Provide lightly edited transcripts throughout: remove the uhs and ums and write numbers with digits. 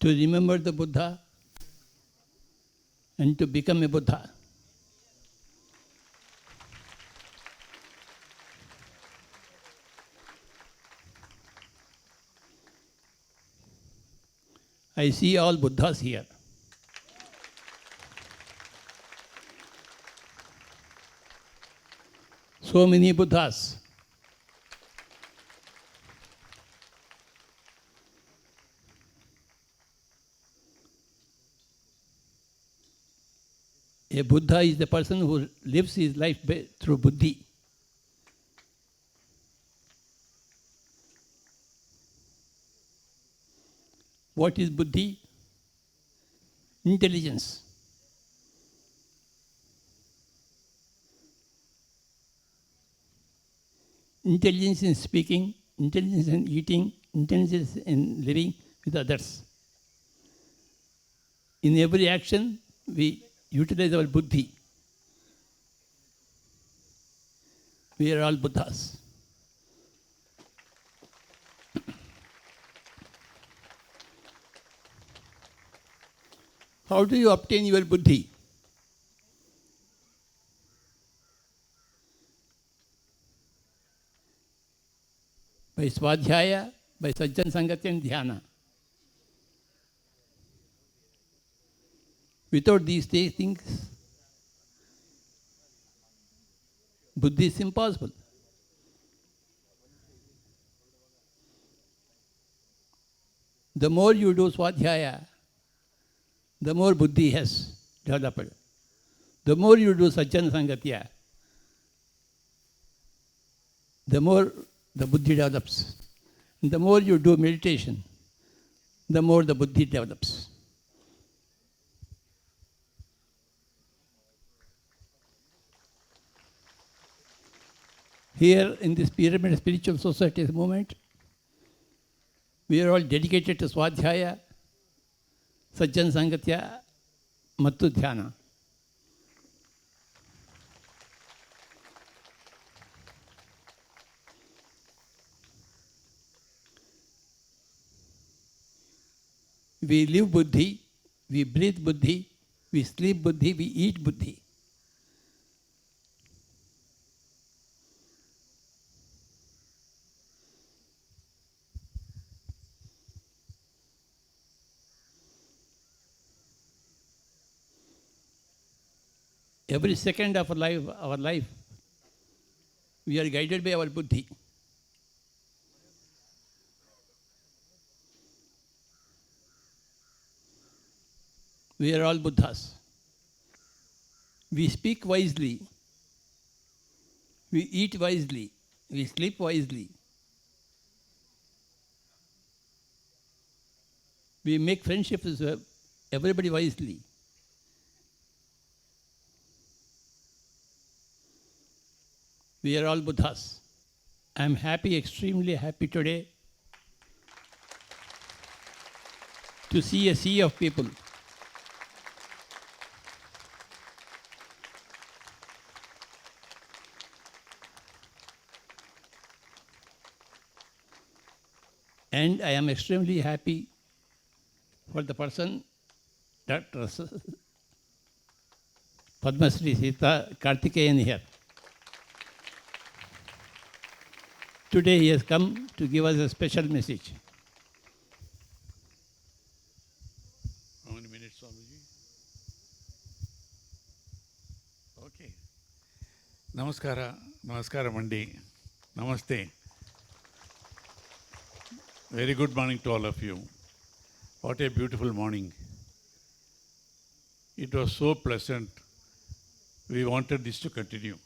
to remember the Buddha and to become a Buddha. I see all Buddhas here. So many Buddhas. A Buddha is the person who lives his life through buddhi. What is buddhi? Intelligence. Intelligence in speaking, intelligence in eating, intelligence in living with others. In every action, we utilize our buddhi. We are all Buddhas. How do you obtain your buddhi? By swadhyaya, by sajjan sangatya and dhyana. Without these things, buddhi is impossible. The more you do swadhyaya, the more buddhi has developed. The more you do sajjan sangatya, the more the buddhi develops. And the more you do meditation, the more the buddhi develops. Here in this Pyramid Spiritual Society's movement, we are all dedicated to swadhyaya, sajjan sangatya, mattu dhyana. We live buddhi, we breathe buddhi, we sleep buddhi, we eat buddhi. Every second of our life, we are guided by our buddhi. We are all Buddhas. We speak wisely. We eat wisely. We sleep wisely. We make friendships with everybody wisely. We are all Buddhas. I am happy, extremely happy today to see a sea of people. And I am extremely happy for the person, Dr. Padma Shri Sita Karthikeyan here. Today he has come to give us a special message. How many minutes, Swamiji? Okay. Namaskara Mandi. Namaste. Very good morning to all of you. What a beautiful morning. It was so pleasant. We wanted this to continue.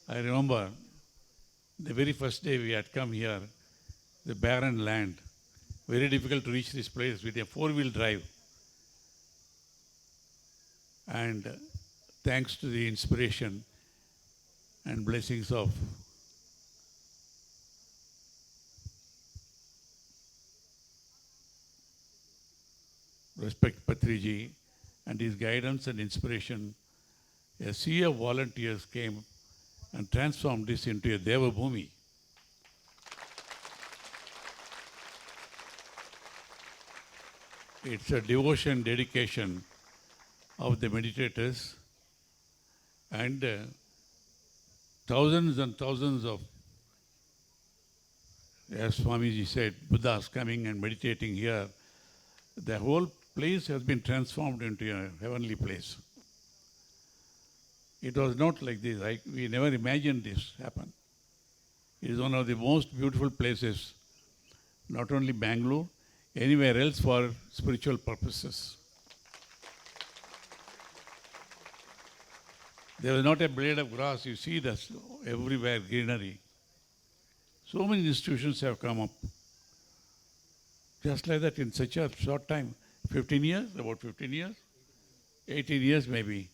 I remember the very first day we had come here, the barren land, very difficult to reach this place with a four-wheel drive. And thanks to the inspiration and blessings of respect Patriji and his guidance and inspiration, a sea of volunteers came and transformed this into a Deva Bhumi. It's a devotion, dedication of the meditators, and thousands and thousands of, as Swamiji said, Buddhas coming and meditating here. The whole place has been transformed into a heavenly place. It was not like this. We never imagined this happen. It is one of the most beautiful places, not only Bangalore, anywhere else for spiritual purposes. There was not a blade of grass. You see this everywhere, greenery. So many institutions have come up. Just like that in such a short time. 15 years, about 15 years, 18 years maybe.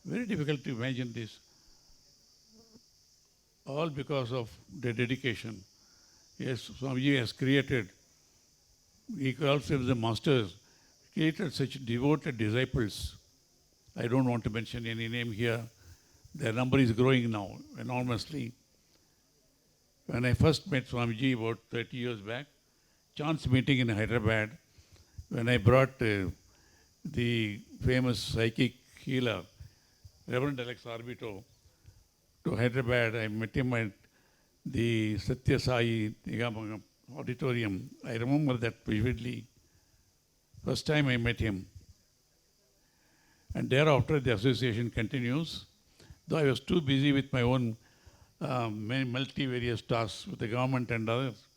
Very difficult to imagine this. All because of the dedication. Yes, Swamiji has created, he calls them the masters, created such devoted disciples. I don't want to mention any name here. Their number is growing now enormously. When I first met Swamiji about 30 years back, chance meeting in Hyderabad, when I brought the famous psychic healer, Reverend Alex Arbito, to Hyderabad, I met him at the Satya Sai Nigamam auditorium. I remember that vividly. First time I met him. And thereafter the association continues. Though I was too busy with my own multivarious tasks with the government and others.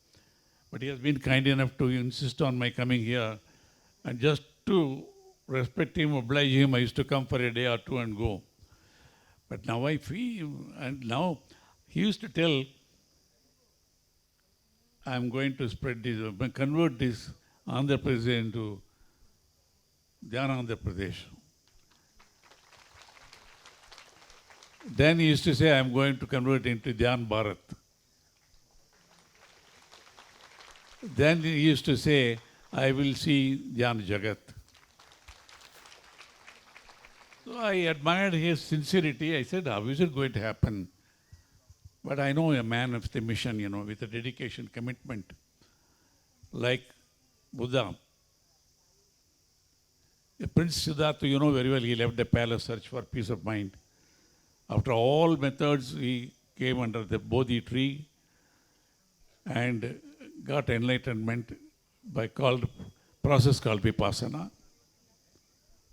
But he has been kind enough to insist on my coming here. And just to respect him, oblige him, I used to come for a day or two and go. But now I feel, and now he used to tell, I'm going to spread this, convert this Andhra Pradesh into Dhyana Andhra Pradesh. Then he used to say, I'm going to convert into Dhyan Bharat. Then he used to say, I will see Dhyan Jagat. So I admired his sincerity. I said, how is it going to happen? But I know a man with a mission, with a dedication, commitment, like Buddha. Prince Siddhartha, very well, he left the palace search for peace of mind. After all methods, he came under the Bodhi tree and got enlightenment by process called Vipassana.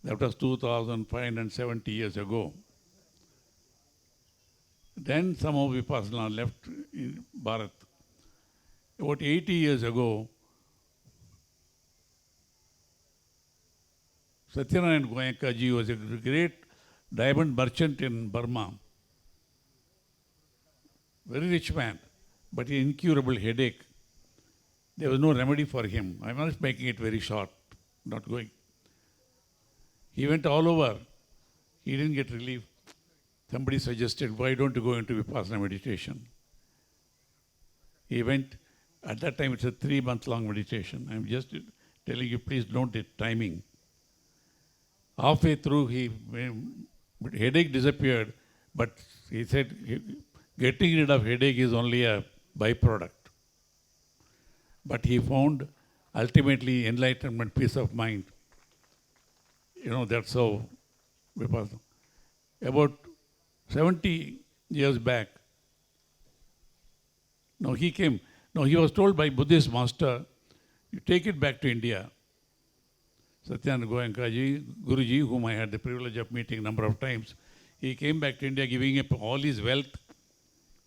That was 2,570 years ago. Then somehow Vipassana left in Bharat. About 80 years ago, Satyanarayan Goenka ji was a great diamond merchant in Burma. Very rich man, but an incurable headache. There was no remedy for him. I'm not making it very short, not going. He went all over. He didn't get relief. Somebody suggested, why don't you go into Vipassana meditation? He went, at that time it's a 3-month-long meditation. I'm just telling you, please note the timing. Halfway through, headache disappeared, but he said, getting rid of headache is only a byproduct. But he found ultimately enlightenment, peace of mind. That's how Vipassana. About 70 years back, he was told by Buddhist master, you take it back to India. Satyananda Goenka ji, Guruji, whom I had the privilege of meeting a number of times, he came back to India giving up all his wealth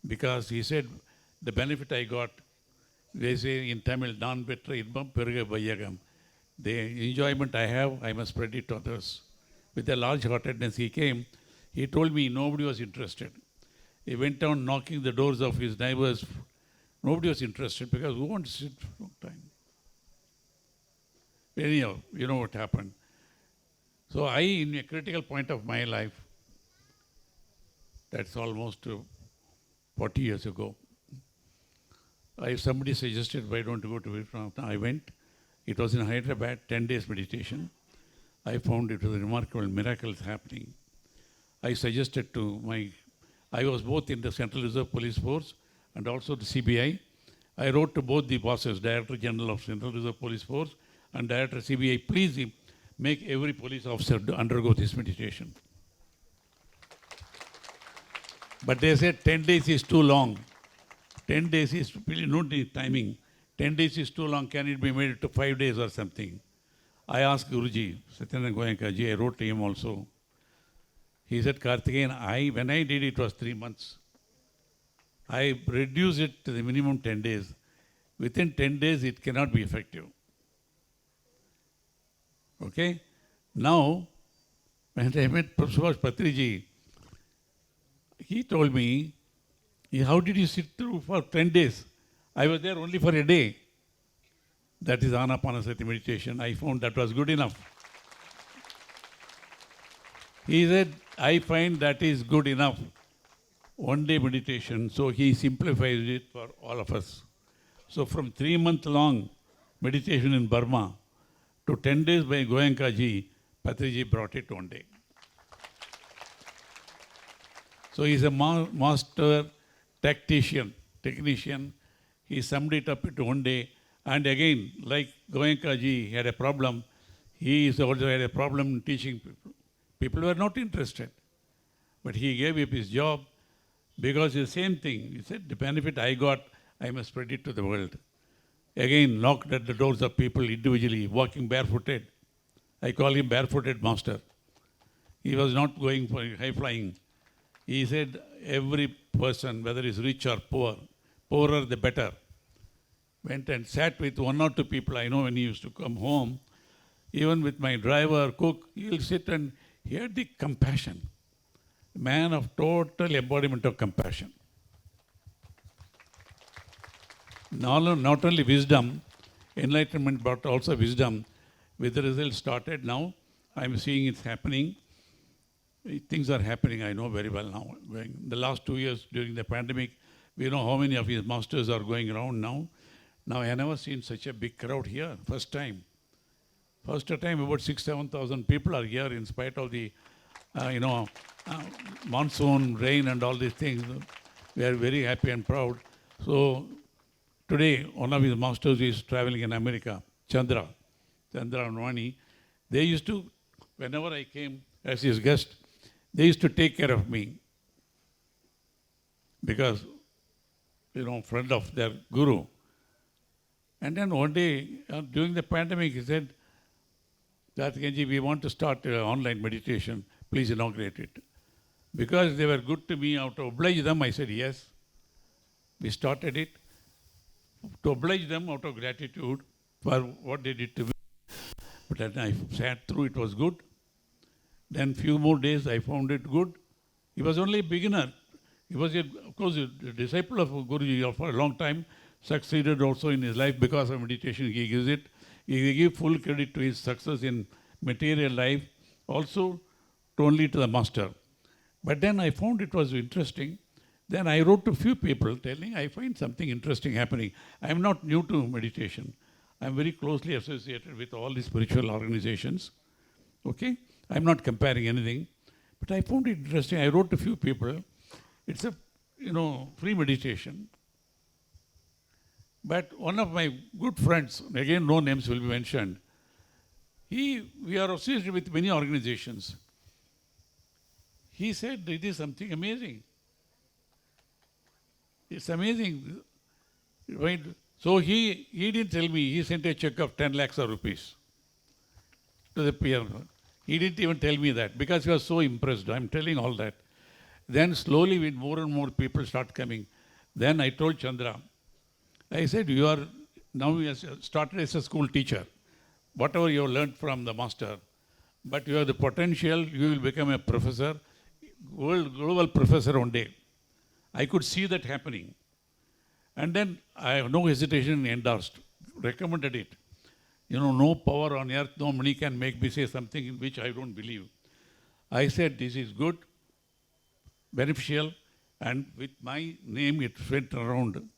because he said, the benefit I got, they say in Tamil, Dan Petra Idbam Perga Bayagam. The enjoyment I have, I must spread it to others. With a large-heartedness he came. He told me nobody was interested. He went down knocking the doors of his neighbors. Nobody was interested because who wants to sit for a long time? Anyhow, you know what happened. So in a critical point of my life, that's almost 40 years ago, somebody suggested, why don't you go to Vietnam? I went. It was in Hyderabad, 10 days meditation. I found it was a remarkable miracles happening. I suggested I was both in the Central Reserve Police Force and also the CBI. I wrote to both the bosses, Director General of Central Reserve Police Force and Director CBI, please make every police officer undergo this meditation. But they said 10 days is too long. 10 days is really no timing. 10 days is too long. Can it be made to 5 days or something? I asked Guruji, Satyananda Goenka ji, I wrote to him also. He said, Karthikeyan, when I did it was 3 months. I reduced it to the minimum 10 days. Within 10 days, it cannot be effective. Okay? Now, when I met Subhash Patriji, he told me, how did you sit through for 10 days? I was there only for a day. That is Anapanasati meditation. I found that was good enough. He said, I find that is good enough. One day meditation. So he simplifies it for all of us. So from 3-month long meditation in Burma to 10 days by Goenka ji, Patriji brought it one day. So he's a master technician. He summed it up into one day. And again, like Goenka ji had a problem, he also had a problem in teaching people. People were not interested. But he gave up his job because the same thing. He said, the benefit I got, I must spread it to the world. Again, knocked at the doors of people individually, walking barefooted. I call him barefooted master. He was not going for high flying. He said, every person, whether he's rich or poor, poorer the better, went and sat with 1 or 2 people. I know when he used to come home, even with my driver, cook, he'll sit and he had the compassion. Man of total embodiment of compassion. Not only wisdom, enlightenment but also wisdom. With the results started now, I'm seeing it's happening. Things are happening, I know very well now. The last 2 years during the pandemic, we know how many of his masters are going around now. Now I have never seen such a big crowd here, first time. First time about 6,000-7,000 people are here in spite of the, monsoon, rain and all these things. We are very happy and proud. So today, one of his masters is traveling in America, Chandra and Vani. They used to, whenever I came as his guest, they used to take care of me because, friend of their guru. And then one day, during the pandemic, he said, Karthikeyanji, we want to start online meditation. Please inaugurate it. Because they were good to me, out to oblige them, I said yes. We started it. To oblige them out of gratitude for what they did to me. But then I sat through, it was good. Then few more days, I found it good. He was only a beginner. He was, of course, a disciple of Guruji for a long time, succeeded also in his life because of meditation. He gives it. He gives full credit to his success in material life, also only to the master. But then I found it was interesting. Then I wrote to few people telling I find something interesting happening. I am not new to meditation. I am very closely associated with all the spiritual organizations. Okay? I am not comparing anything. But I found it interesting. I wrote to few people. It's a, free meditation. But one of my good friends, again no names will be mentioned, we are associated with many organizations. He said, it is something amazing. It's amazing. Right? So he didn't tell me, he sent a check of 10 lakhs of rupees to the peer. He didn't even tell me that because he was so impressed. I'm telling all that. Then slowly when more and more people start coming, then I told Chandra, I said, you are now started as a school teacher. Whatever you have learned from the master, but you have the potential, you will become a professor, global professor one day. I could see that happening. And then I have no hesitation endorsed, recommended it. No power on earth, no money can make me say something in which I don't believe. I said, this is good, beneficial, and with my name it went around.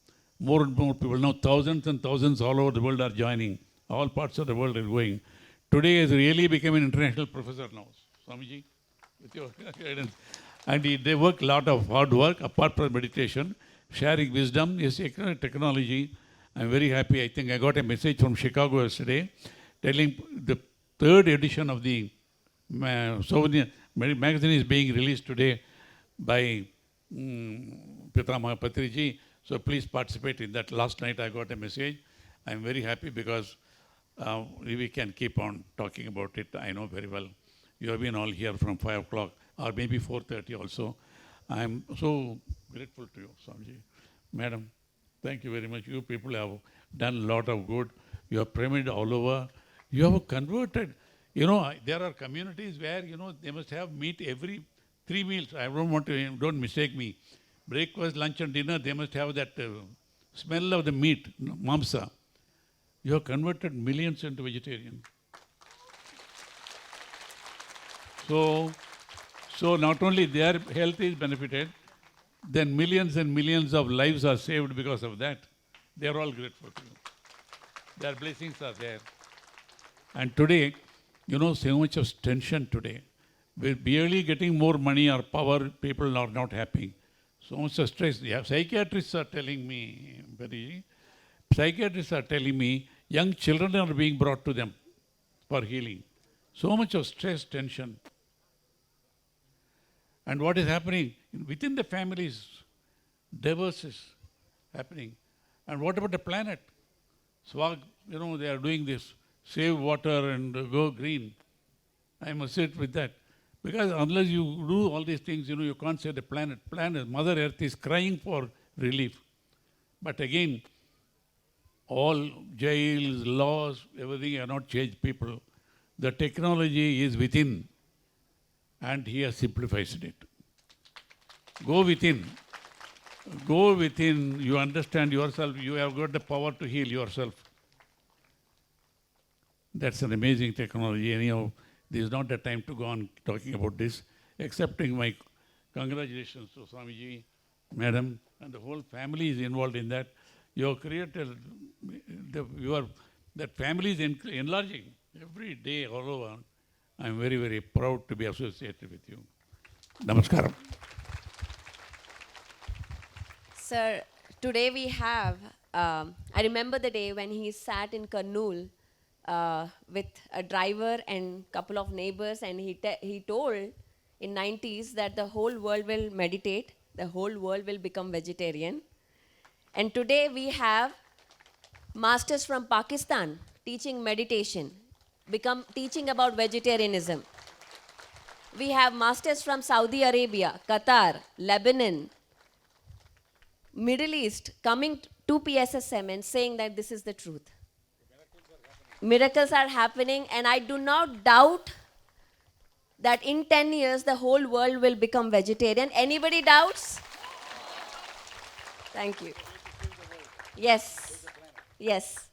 More and more people, now thousands and thousands all over the world are joining. All parts of the world are going. Today has really become an international professor now, Swamiji, with your guidance. And they work a lot of hard work, apart from meditation, sharing wisdom, is technology. I'm very happy. I think I got a message from Chicago yesterday. telling the third edition of the souvenir magazine is being released today by Pitamaha Patriji. So please participate in that. Last night I got a message. I'm very happy because we can keep on talking about it. I know very well. You have been all here from 5 o'clock or maybe 4:30 also. I'm so grateful to you, Swamiji. Madam, thank you very much. You people have done a lot of good. You have pyramid all over. You have converted. You know, there are communities where, you know, they must have meat every 3 meals. I don't want to, don't mistake me. Breakfast, lunch and dinner, they must have that smell of the meat, mamsa. You have converted millions into vegetarian. So not only their health is benefited, then millions and millions of lives are saved because of that. They are all grateful to you. Their blessings are there. And today, you know, so much of tension today. We're barely getting more money or power, people are not happy. So much of stress. Yeah, psychiatrists are telling me, young children are being brought to them for healing. So much of stress, tension. And what is happening within the families, divorce is happening. And what about the planet? Swag, you know, they are doing this, save water and go green. I must sit with that. Because unless you do all these things, you know, you can't save the planet. Mother Earth is crying for relief. But again, all jails, laws, everything have not changed people. The technology is within, and he has simplified it. Go within. Go within. You understand yourself. You have got the power to heal yourself. That's an amazing technology. Anyhow, this is not the time to go on talking about this, accepting my congratulations to Swamiji, Madam, and the whole family is involved in that. You have created, that family is enlarging every day all over. I'm very, very proud to be associated with you. Namaskaram. Sir, today we have, I remember the day when he sat in Kurnool with a driver and couple of neighbors, and he told in 90s that the whole world will meditate, the whole world will become vegetarian. And today we have masters from Pakistan teaching meditation, teaching about vegetarianism. We have masters from Saudi Arabia, Qatar, Lebanon, Middle East coming to PSSM and saying that this is the truth. Miracles are happening, and I do not doubt that in 10 years the whole world will become vegetarian. Anybody doubts? Thank you. Yes. Yes.